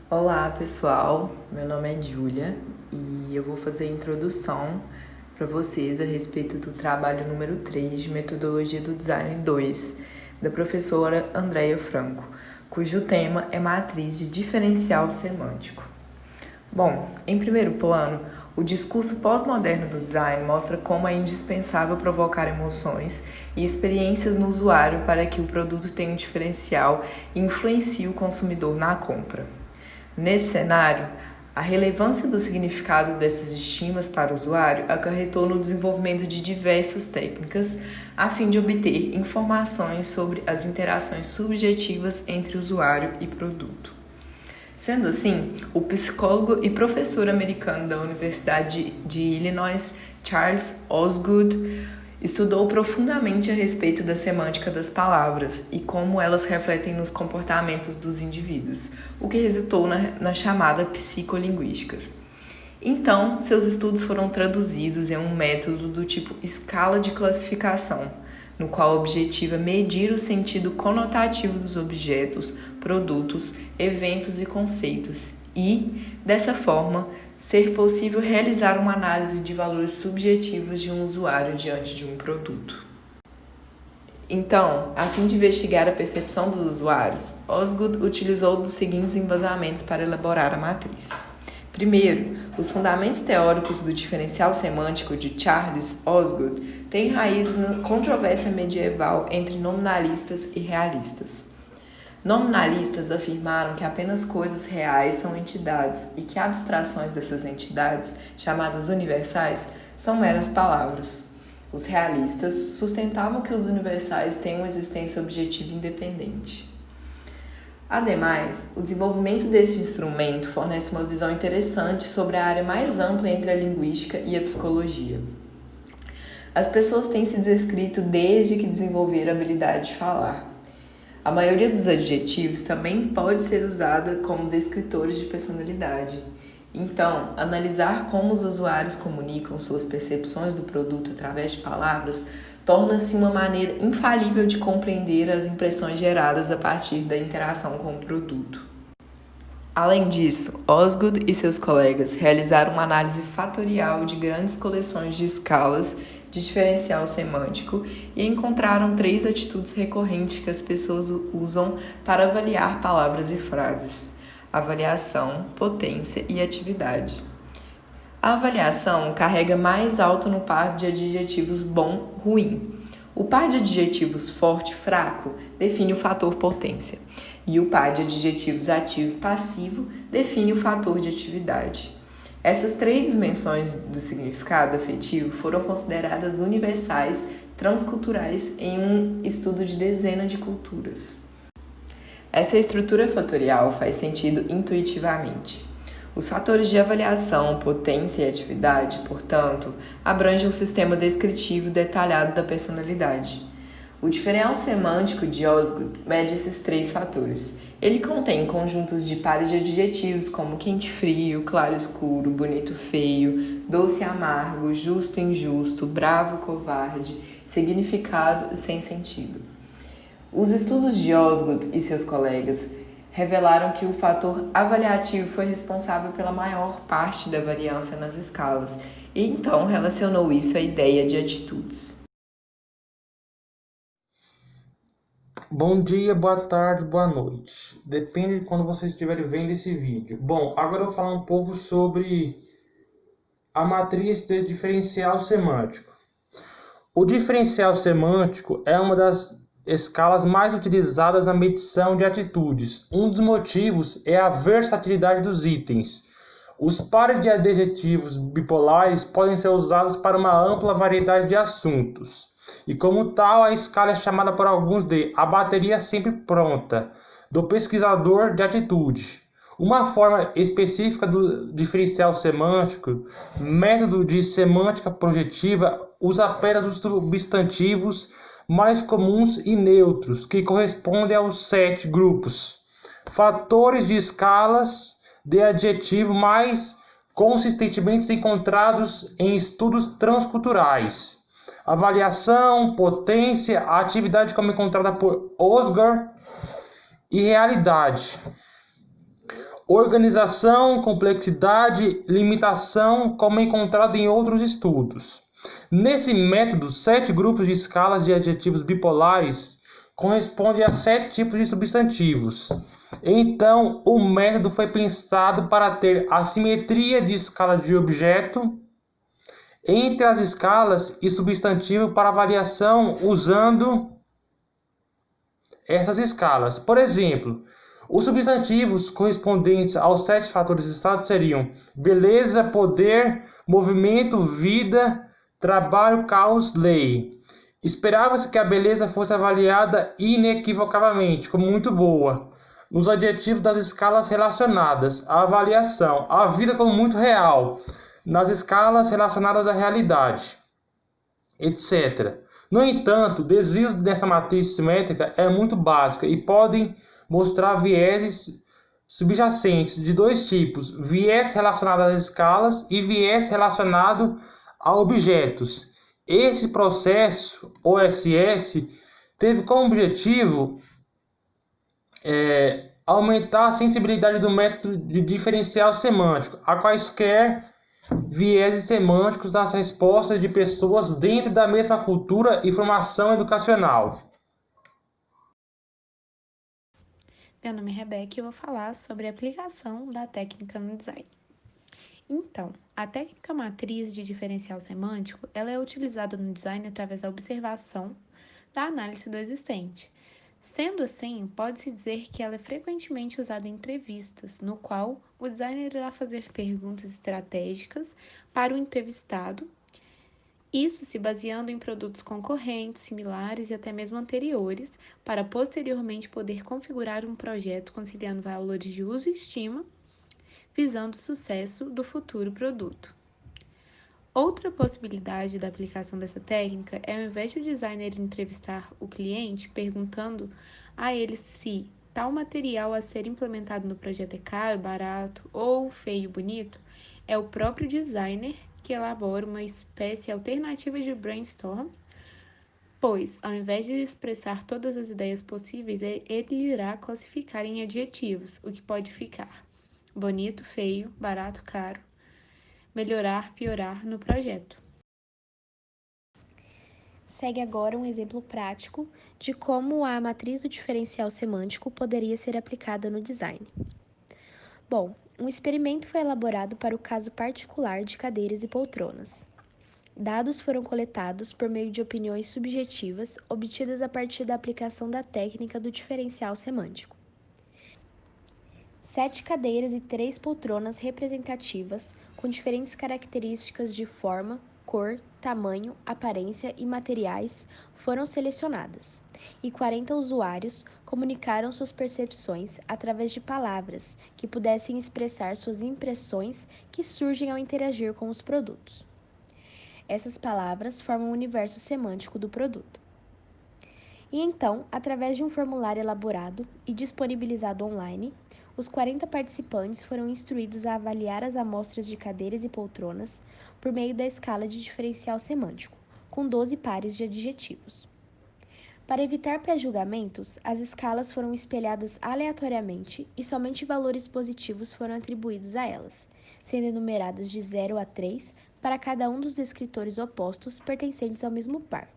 Olá pessoal, meu nome é Júlia e eu vou fazer a introdução para vocês a respeito do trabalho número 3 de Metodologia do Design 2, da professora Andréia Franco, cujo tema é Matriz de Diferencial Semântico. Bom, em primeiro plano, o discurso pós-moderno do design mostra como é indispensável provocar emoções e experiências no usuário para que o produto tenha um diferencial e influencie o consumidor na compra. Nesse cenário, a relevância do significado dessas estímulos para o usuário acarretou no desenvolvimento de diversas técnicas a fim de obter informações sobre as interações subjetivas entre usuário e produto. Sendo assim, o psicólogo e professor americano da Universidade de Illinois, Charles Osgood, estudou profundamente a respeito da semântica das palavras e como elas refletem nos comportamentos dos indivíduos, o que resultou na chamada psicolinguística. Então, seus estudos foram traduzidos em um método do tipo escala de classificação, no qual o objetivo é medir o sentido conotativo dos objetos, produtos, eventos e conceitos e, dessa forma, ser possível realizar uma análise de valores subjetivos de um usuário diante de um produto. Então, a fim de investigar a percepção dos usuários, Osgood utilizou dos seguintes embasamentos para elaborar a matriz. Primeiro, os fundamentos teóricos do diferencial semântico de Charles Osgood têm raízes na controvérsia medieval entre nominalistas e realistas. Nominalistas afirmaram que apenas coisas reais são entidades e que abstrações dessas entidades, chamadas universais, são meras palavras. Os realistas sustentavam que os universais têm uma existência objetiva independente. Ademais, o desenvolvimento deste instrumento fornece uma visão interessante sobre a área mais ampla entre a linguística e a psicologia. As pessoas têm se descrito desde que desenvolveram a habilidade de falar. A maioria dos adjetivos também pode ser usada como descritores de personalidade. Então, analisar como os usuários comunicam suas percepções do produto através de palavras torna-se uma maneira infalível de compreender as impressões geradas a partir da interação com o produto. Além disso, Osgood e seus colegas realizaram uma análise fatorial de grandes coleções de escalas de diferencial semântico e encontraram 3 atitudes recorrentes que as pessoas usam para avaliar palavras e frases: avaliação, potência e atividade. A avaliação carrega mais alto no par de adjetivos bom, ruim. O par de adjetivos forte, fraco define o fator potência, e o par de adjetivos ativo, passivo define o fator de atividade. Essas 3 dimensões do significado afetivo foram consideradas universais, transculturais em um estudo de dezenas de culturas. Essa estrutura fatorial faz sentido intuitivamente. Os fatores de avaliação, potência e atividade, portanto, abrangem um sistema descritivo detalhado da personalidade. O diferencial semântico de Osgood mede esses 3 fatores. Ele contém conjuntos de pares de adjetivos como quente frio, claro escuro, bonito feio, doce amargo, justo injusto, bravo covarde, significado e sem sentido. Os estudos de Osgood e seus colegas revelaram que o fator avaliativo foi responsável pela maior parte da variância nas escalas e então relacionou isso à ideia de atitudes. Bom dia, boa tarde, boa noite. Depende de quando vocês estiverem vendo esse vídeo. Bom, agora eu vou falar um pouco sobre a matriz de diferencial semântico. O diferencial semântico é uma das escalas mais utilizadas na medição de atitudes. Um dos motivos é a versatilidade dos itens. Os pares de adjetivos bipolares podem ser usados para uma ampla variedade de assuntos. E como tal, a escala é chamada por alguns de a bateria sempre pronta, do pesquisador de atitude. Uma forma específica do diferencial semântico, método de semântica projetiva, usa apenas os substantivos mais comuns e neutros, que correspondem aos 7 grupos. Fatores de escalas de adjetivo mais consistentemente encontrados em estudos transculturais. Avaliação, potência, atividade como encontrada por Osgood e realidade. organização, complexidade, limitação, como encontrado em outros estudos. Nesse método, 7 grupos de escalas de adjetivos bipolares correspondem a 7 tipos de substantivos. Então, o método foi pensado para ter assimetria de escala de objeto entre as escalas e substantivo para variação usando essas escalas. Por exemplo, os substantivos correspondentes aos 7 fatores de estado seriam beleza, poder, movimento, vida, trabalho, caos, lei. Esperava-se que a beleza fosse avaliada inequivocavelmente como muito boa nos adjetivos das escalas relacionadas à avaliação, a vida como muito real nas escalas relacionadas à realidade, etc. No entanto, desvios dessa matriz simétrica é muito básica e podem mostrar vieses subjacentes de 2 tipos: viés relacionado às escalas e viés relacionado a objetos. Esse processo, OSS, teve como objetivo aumentar a sensibilidade do método de diferencial semântico a quaisquer vieses semânticos nas respostas de pessoas dentro da mesma cultura e formação educacional. Meu nome é Rebeca e eu vou falar sobre a aplicação da técnica no design. Então, a técnica matriz de diferencial semântico, ela é utilizada no design através da observação da análise do existente. Sendo assim, pode-se dizer que ela é frequentemente usada em entrevistas, no qual o designer irá fazer perguntas estratégicas para o entrevistado, isso se baseando em produtos concorrentes, similares e até mesmo anteriores, para posteriormente poder configurar um projeto conciliando valores de uso e estima, visando o sucesso do futuro produto. Outra possibilidade da aplicação dessa técnica é, ao invés de o designer entrevistar o cliente, perguntando a ele se tal material a ser implementado no projeto é caro, barato ou feio, bonito, é o próprio designer que elabora uma espécie alternativa de brainstorm, pois, ao invés de expressar todas as ideias possíveis, ele irá classificar em adjetivos, o que pode ficar bonito, feio, barato, caro, melhorar, piorar no projeto. Segue agora um exemplo prático de como a matriz do diferencial semântico poderia ser aplicada no design. Bom, um experimento foi elaborado para o caso particular de cadeiras e poltronas. Dados foram coletados por meio de opiniões subjetivas obtidas a partir da aplicação da técnica do diferencial semântico. 7 cadeiras e 3 poltronas representativas, com diferentes características de forma, cor, tamanho, aparência e materiais, foram selecionadas, e 40 usuários comunicaram suas percepções através de palavras que pudessem expressar suas impressões que surgem ao interagir com os produtos. Essas palavras formam o universo semântico do produto. E então, através de um formulário elaborado e disponibilizado online, os 40 participantes foram instruídos a avaliar as amostras de cadeiras e poltronas por meio da escala de diferencial semântico, com 12 pares de adjetivos. Para evitar pré-julgamentos, as escalas foram espelhadas aleatoriamente e somente valores positivos foram atribuídos a elas, sendo enumeradas de 0 a 3 para cada um dos descritores opostos pertencentes ao mesmo par.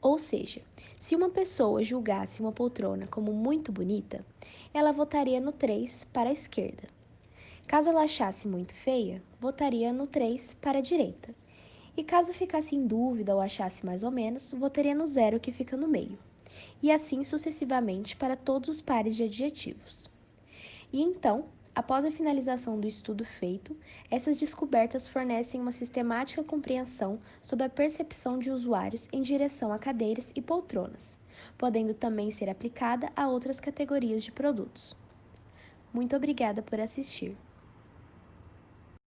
Ou seja, se uma pessoa julgasse uma poltrona como muito bonita, ela votaria no 3 para a esquerda. Caso ela achasse muito feia, votaria no 3 para a direita. E caso ficasse em dúvida ou achasse mais ou menos, votaria no 0 que fica no meio. E assim sucessivamente para todos os pares de adjetivos. E então, após a finalização do estudo feito, essas descobertas fornecem uma sistemática compreensão sobre a percepção de usuários em direção a cadeiras e poltronas, podendo também ser aplicada a outras categorias de produtos. Muito obrigada por assistir.